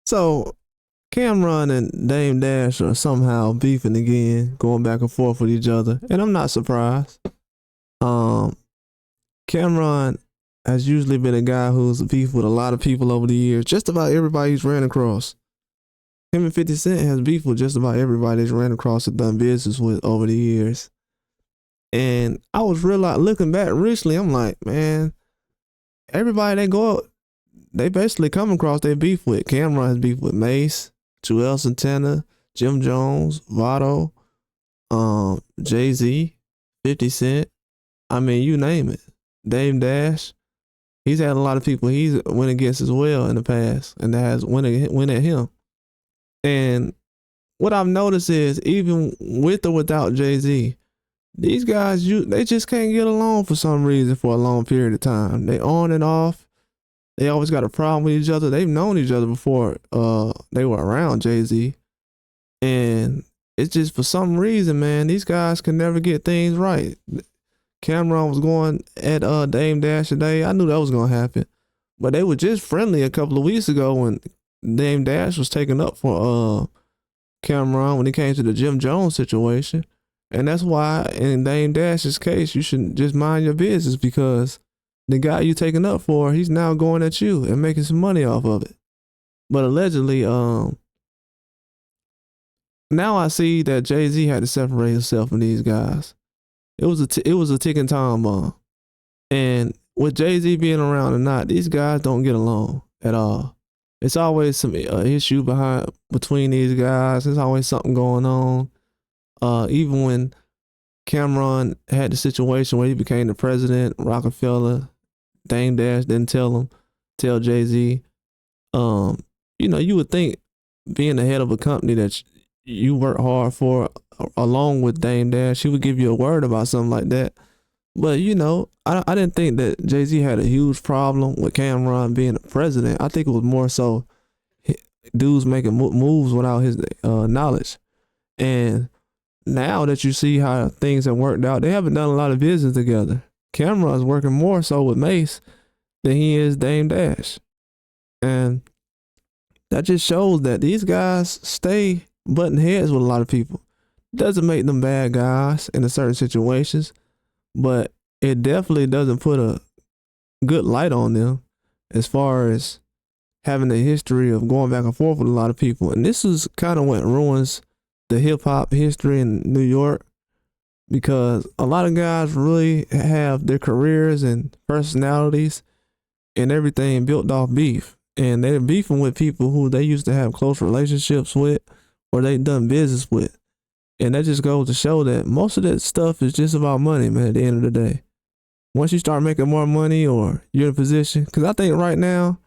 So Camron and Dame Dash are somehow beefing again, going back and forth with each other, and I'm not surprised. Um, Camron has usually been a guy who's beefed with a lot of people over the years. Just about everybody he's ran across. Him and 50 Cent has beef with just about everybody he's ran across and done business with over the years. And I was looking back recently, I'm like, man, everybody they go out, they basically come across their beef with. Camron has beef with Mace, Joel Santana, Jim Jones, Votto, Jay-Z, 50 Cent. I mean, you name it. Dame Dash. He's had a lot of people he's went against as well in the past, and that has went at him. And what I've noticed is, even with or without Jay-Z, these guys, they just can't get along for some reason for a long period of time. They on and off. They always got a problem with each other. They've known each other before they were around Jay-Z. And it's just for some reason, man, these guys can never get things right. Camron was going at Dame Dash today. I knew that was gonna happen. But they were just friendly a couple of weeks ago when Dame Dash was taken up for Camron when it came to the Jim Jones situation. And that's why in Dame Dash's case, you should just mind your business, because the guy you taking up for, he's now going at you and making some money off of it. But allegedly, now I see that Jay-Z had to separate himself from these guys. It was a ticking time bomb. And with Jay-Z being around or not, these guys don't get along at all. It's always some issue between these guys. There's always something going on. Even when Camron had the situation where he became the president, Rockefeller, Dame Dash didn't tell Jay-Z. You would think, being the head of a company that you work hard for, along with Dame Dash, he would give you a word about something like that. But I didn't think that Jay-Z had a huge problem with Camron being the president. I think it was more so dudes making moves without his knowledge. And now that you see how things have worked out, they haven't done a lot of business together. Camron's working more so with Mace than he is Dame Dash. And that just shows that these guys stay butting heads with a lot of people. Doesn't make them bad guys in certain situations, but it definitely doesn't put a good light on them as far as having a history of going back and forth with a lot of people. And this is kind of what ruins the hip hop history in New York, because a lot of guys really have their careers and personalities and everything built off beef. And they're beefing with people who they used to have close relationships with or they done business with. And that just goes to show that most of that stuff is just about money, man, at the end of the day. Once you start making more money or you're in a position, because I think right now,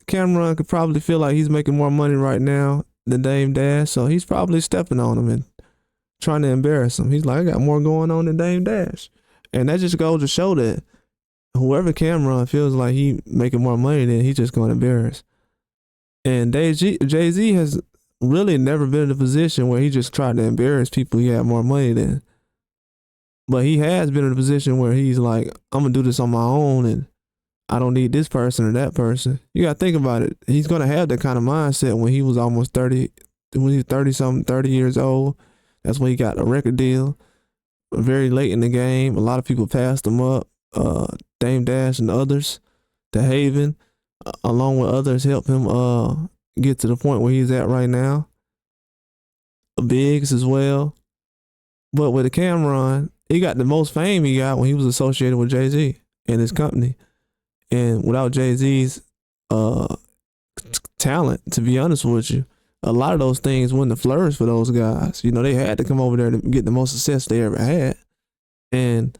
Camron could probably feel like he's making more money right now than Dame Dash, so he's probably stepping on him and trying to embarrass him. He's like, I got more going on than Dame Dash. And that just goes to show that whoever Camron feels like he making more money than, he's just going to embarrass. And Jay-Z has really never been in a position where he just tried to embarrass people he had more money than. But he has been in a position where he's like, I'm going to do this on my own and I don't need this person or that person. You got to think about it. He's going to have that kind of mindset when he was almost 30, when he was 30 years old. That's when he got a record deal. Very late in the game. A lot of people passed him up. Dame Dash and others. The Haven, along with others, helped him get to the point where he's at right now. Biggs as well. But with the Camron, he got the most fame he got when he was associated with Jay-Z and his company. And without Jay-Z's talent, to be honest with you, a lot of those things wouldn't have flourished for those guys. They had to come over there to get the most success they ever had. And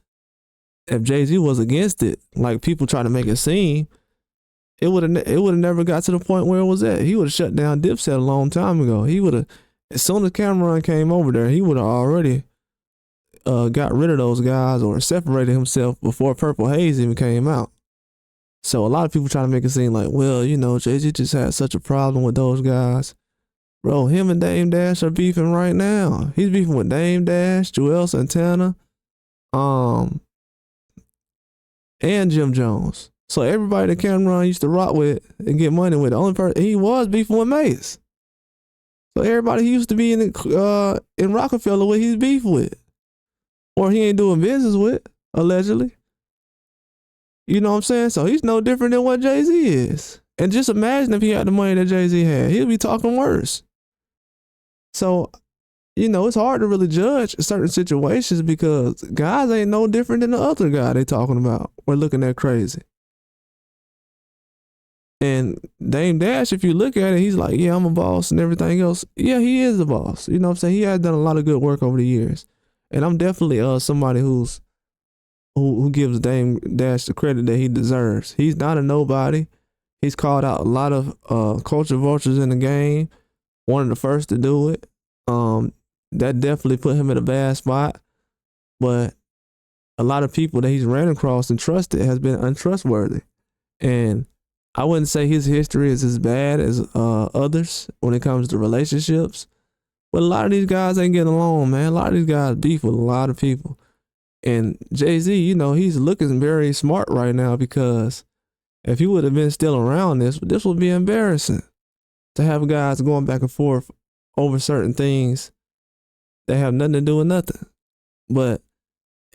if Jay-Z was against it, like people try to make it seem, it would have never got to the point where it was at. He would have shut down Dipset a long time ago. He would have, as soon as Camron came over there, he would have already got rid of those guys or separated himself before Purple Haze even came out. So a lot of people try to make it seem like, well, Jay-Z just had such a problem with those guys. Bro, him and Dame Dash are beefing right now. He's beefing with Dame Dash, Joel Santana, and Jim Jones. So everybody that Camron used to rock with and get money with, the only person he was beefing with Mace. So everybody he used to be in Rockefeller with, he's beef with, or he ain't doing business with, allegedly. You know what I'm saying? So he's no different than what Jay-Z is. And just imagine if he had the money that Jay-Z had, he'd be talking worse. So, you know, it's hard to really judge certain situations because guys ain't no different than the other guy they talking about. We're looking at crazy. And Dame Dash, if you look at it, he's like, yeah, I'm a boss and everything else. Yeah, he is a boss. You know what I'm saying? He has done a lot of good work over the years. And I'm definitely somebody who gives Dame Dash the credit that he deserves. He's not a nobody. He's called out a lot of culture vultures in the game. One of the first to do it. That definitely put him in a bad spot. But a lot of people that he's ran across and trusted has been untrustworthy. And I wouldn't say his history is as bad as others when it comes to relationships. But a lot of these guys ain't getting along, man. A lot of these guys beef with a lot of people. And Jay-Z, you know, he's looking very smart right now because if he would have been still around this would be embarrassing to have guys going back and forth over certain things that have nothing to do with nothing. But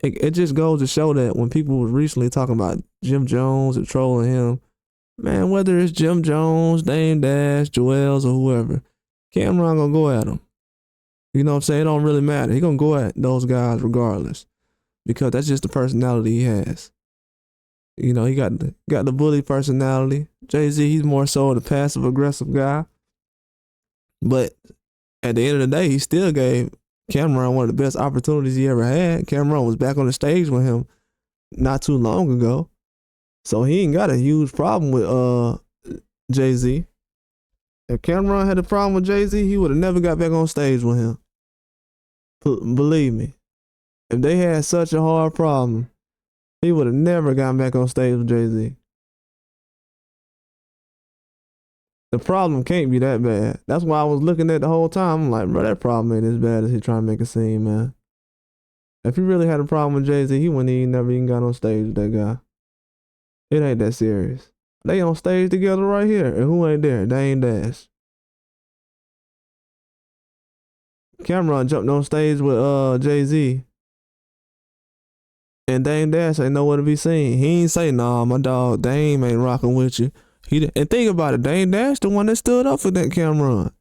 it just goes to show that when people were recently talking about Jim Jones and trolling him, man, whether it's Jim Jones, Dame Dash, Joel's, or whoever, Camron gonna go at him. You know what I'm saying? It don't really matter. He gonna go at those guys regardless because that's just the personality he has. You know, he got the bully personality. Jay-Z, he's more so the passive aggressive guy. But at the end of the day, he still gave Camron one of the best opportunities he ever had. Camron was back on the stage with him not too long ago. So he ain't got a huge problem with Jay-Z. If Camron had a problem with Jay-Z, he would have never got back on stage with him. Believe me. If they had such a hard problem, he would have never gotten back on stage with Jay-Z. The problem can't be that bad. That's why I was looking at the whole time. I'm like, bro, that problem ain't as bad as he trying to make it seem, man. If he really had a problem with Jay-Z, he wouldn't even never even got on stage with that guy. It ain't that serious. They on stage together right here. And who ain't there? Dame Dash. Camron jumped on stage with Jay-Z. And Dame Dash ain't nowhere to be seen. He ain't say, nah, my dog Dame ain't rocking with you. And think about it, Dame Dash the one that stood up for that Camron.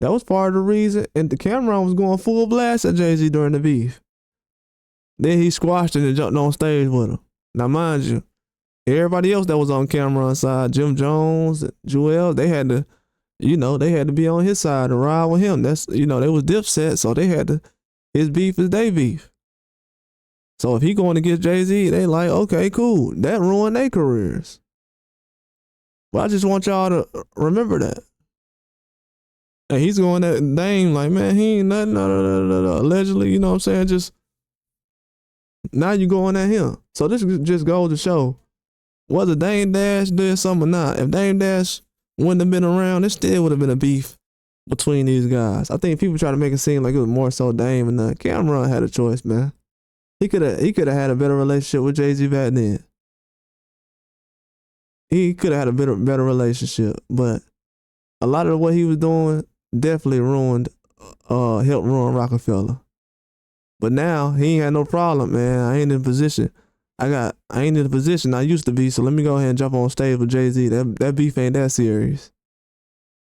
That was part of the reason. And the Camron was going full blast at Jay-Z during the beef. Then he squashed it and jumped on stage with him. Now mind you, everybody else that was on Camron's side, Jim Jones, Joel, they had to be on his side and ride with him. That's, they was Dipset, so they had to, his beef is their beef. So if he going against Jay-Z, they like, okay, cool. That ruined their careers. But I just want y'all to remember that. And he's going at Dame like, man, he ain't nothing, allegedly, you know what I'm saying? Just, now you going at him. So this just goes to show, whether Dame Dash did something or not, if Dame Dash wouldn't have been around, it still would have been a beef between these guys. I think people try to make it seem like it was more so Dame and Camron had a choice, man. He could have had a better relationship with Jay-Z back then. He could have had a better relationship, but a lot of what he was doing definitely helped ruin Rockefeller. But now he ain't had no problem, man. I ain't in a position. I ain't in the position I used to be, so let me go ahead and jump on stage with Jay-Z. That beef ain't that serious.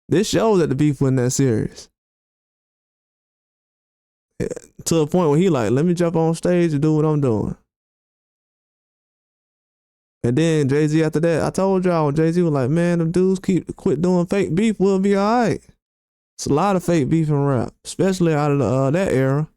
This shows that the beef wasn't that serious. To a point where he like, let me jump on stage and do what I'm doing. And then Jay-Z after that, I told y'all, Jay-Z was like, man, them dudes quit doing fake beef, we'll be all right. It's a lot of fake beef in rap, especially out of that era.